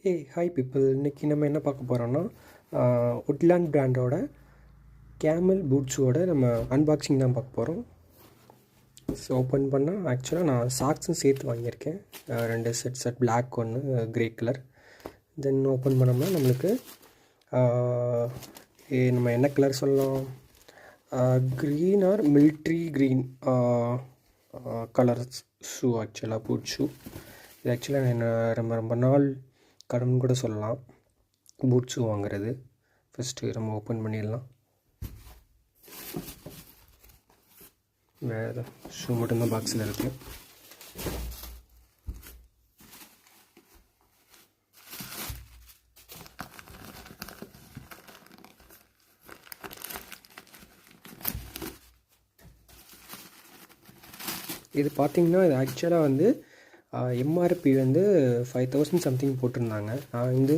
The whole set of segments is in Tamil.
Hi people. இன்றைக்கி நம்ம என்ன பார்க்க போகிறோன்னா உட்லேண்ட் பிராண்டோட கேமல் பூட்ஸோட நம்ம அன்பாக்சிங் தான் பார்க்க போகிறோம். ஸோ ஓப்பன் பண்ணால் ஆக்சுவலாக நான் சாக்ஸும் சேர்த்து வாங்கியிருக்கேன். 2 செட் பிளாக் ஒன்று க்ரே கலர். தென் ஓப்பன் பண்ணோம்னா நம்மளுக்கு நம்ம என்ன கலர் சொல்லலாம், green R military green colour shoe, ஆக்சுவலாக பூட் ஷூ. இது ஆக்சுவலாக என்ன ரொம்ப நாள் கடவுள்னு கூட சொல்லலாம் பூட் ஷூ வாங்குறது. ஃபஸ்ட்டு நம்ம ஓப்பன் பண்ணிடலாம். வேறு ஷூ மட்டும்தான் பாக்ஸில் இருக்குது. இது பார்த்திங்கன்னா இது ஆக்சுவலாக வந்து எம்ஆர்பி வந்து 5000 சம்திங் போட்டிருந்தாங்க. நான் வந்து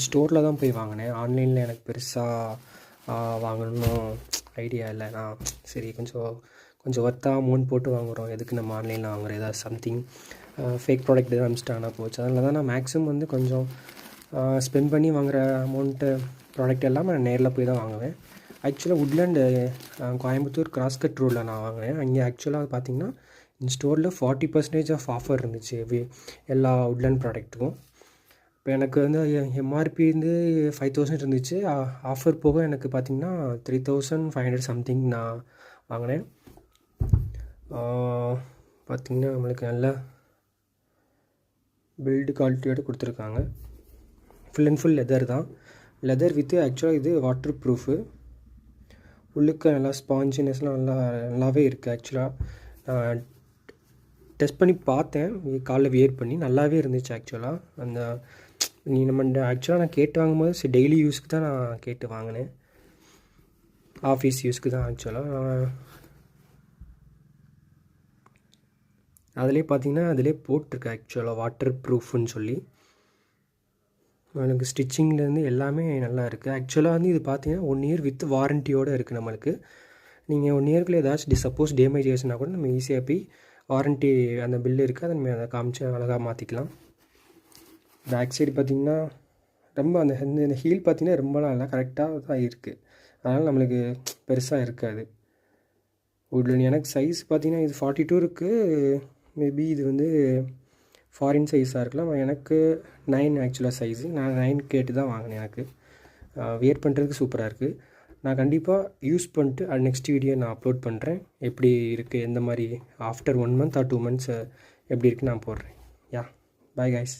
ஸ்டோரில் தான் போய் வாங்கினேன். ஆன்லைனில் எனக்கு பெருசாக வாங்கணும்னு ஐடியா இல்லை. நான் சரி கொஞ்சம் ஒர்த்தாக அமௌண்ட் போட்டு வாங்குகிறோம், எதுக்கு நம்ம ஆன்லைனில் வாங்குகிறோம், ஏதாவது சம்திங் ஃபேக் ப்ராடக்ட் எதாவது அனுப்பிச்சிட்டாங்கன்னா போச்சு. அதனால தான் நான் மேக்ஸிமம் வந்து கொஞ்சம் ஸ்பெண்ட் பண்ணி வாங்குகிற அமௌண்ட்டு ப்ராடக்ட் எல்லாம் நான் நேரில் போய் தான் வாங்குவேன். ஆக்சுவலாக உட்லேண்டு கோயம்புத்தூர் கிராஸ்கட் ரோடில் நான் வாங்கினேன். அங்கே ஆக்சுவலாக பார்த்திங்கன்னா இந்த ஸ்டோரில் 40% ஆஃப் ஆஃபர் இருந்துச்சு எல்லா உட்லேண்ட் ப்ராடக்ட்டுக்கும். இப்போ எனக்கு வந்து எம்ஆர்பி வந்து 5000 இருந்துச்சு. ஆஃபர் போக எனக்கு பார்த்திங்கன்னா 3500 சம்திங் நான் வாங்கினேன். பார்த்திங்கன்னா நம்மளுக்கு நல்ல பில்டு குவாலிட்டியோடு கொடுத்துருக்காங்க. ஃபுல் அண்ட் ஃபுல் லெதர் தான். லெதர் வித்து ஆக்சுவலாக இது வாட்டர் ப்ரூஃபு. உள்ளுக்க நல்லா ஸ்பாஞ்சினஸ்லாம் நல்லாவே இருக்குது. ஆக்சுவலாக டெஸ்ட் பண்ணி பார்த்தேன், காலைல வியர் பண்ணி நல்லாவே இருந்துச்சு. ஆக்சுவலாக நம்ம ஆக்சுவலாக நான் கேட்டு வாங்கும்போது சரி டெய்லி யூஸ்க்கு தான் நான் கேட்டு வாங்கினேன், ஆஃபீஸ் யூஸ்க்கு தான். ஆக்சுவலாக அதிலே பார்த்திங்கன்னா அதிலே போட்டிருக்கு ஆக்சுவலாக வாட்டர் ப்ரூஃப்னு சொல்லி. எனக்கு ஸ்டிச்சிங்லேருந்து எல்லாமே நல்லா இருக்குது. ஆக்சுவலாக வந்து இது பார்த்திங்கன்னா 1 இயர் வித் வாரண்ட்டியோடு இருக்குது நம்மளுக்கு. நீங்கள் 1 இயர்க்குள்ளே ஏதாச்சும் சப்போஸ் டேமேஜ் ஆச்சுன்னா கூட நம்ம ஈஸியாக போய் வாரண்ட்டி அந்த பில்லு இருக்குது, அதை நம்ம அதை காமிச்சு அழகாக மாற்றிக்கலாம். பேக் சைடு பார்த்திங்கன்னா ரொம்ப அந்த ஹீல் பார்த்திங்கன்னா ரொம்ப நல்லா கரெக்டாக தான் இருக்குது. அதனால் நம்மளுக்கு பெருசாக இருக்காது. உட்லேண்ட் எனக்கு சைஸ் பார்த்திங்கன்னா இது 42 இருக்குது. மேபி இது வந்து ஃபாரின் சைஸாக இருக்கலாம். எனக்கு 9 ஆக்சுவலாக சைஸு. நான் 9 கேட்டு தான் வாங்கினேன். எனக்கு வியர் பண்ணுறதுக்கு சூப்பராக இருக்குது. நான் கண்டிப்பாக யூஸ் பண்ணிட்டு நெக்ஸ்ட் வீடியோ நான் அப்லோட் பண்ணுறேன். எப்படி இருக்குது, எந்த மாதிரி ஆஃப்டர் 1 மந்த் ஆர் 2 மந்த்ஸ் எப்படி இருக்குன்னு நான் போடுறேன். யா, பாய் கைஸ்.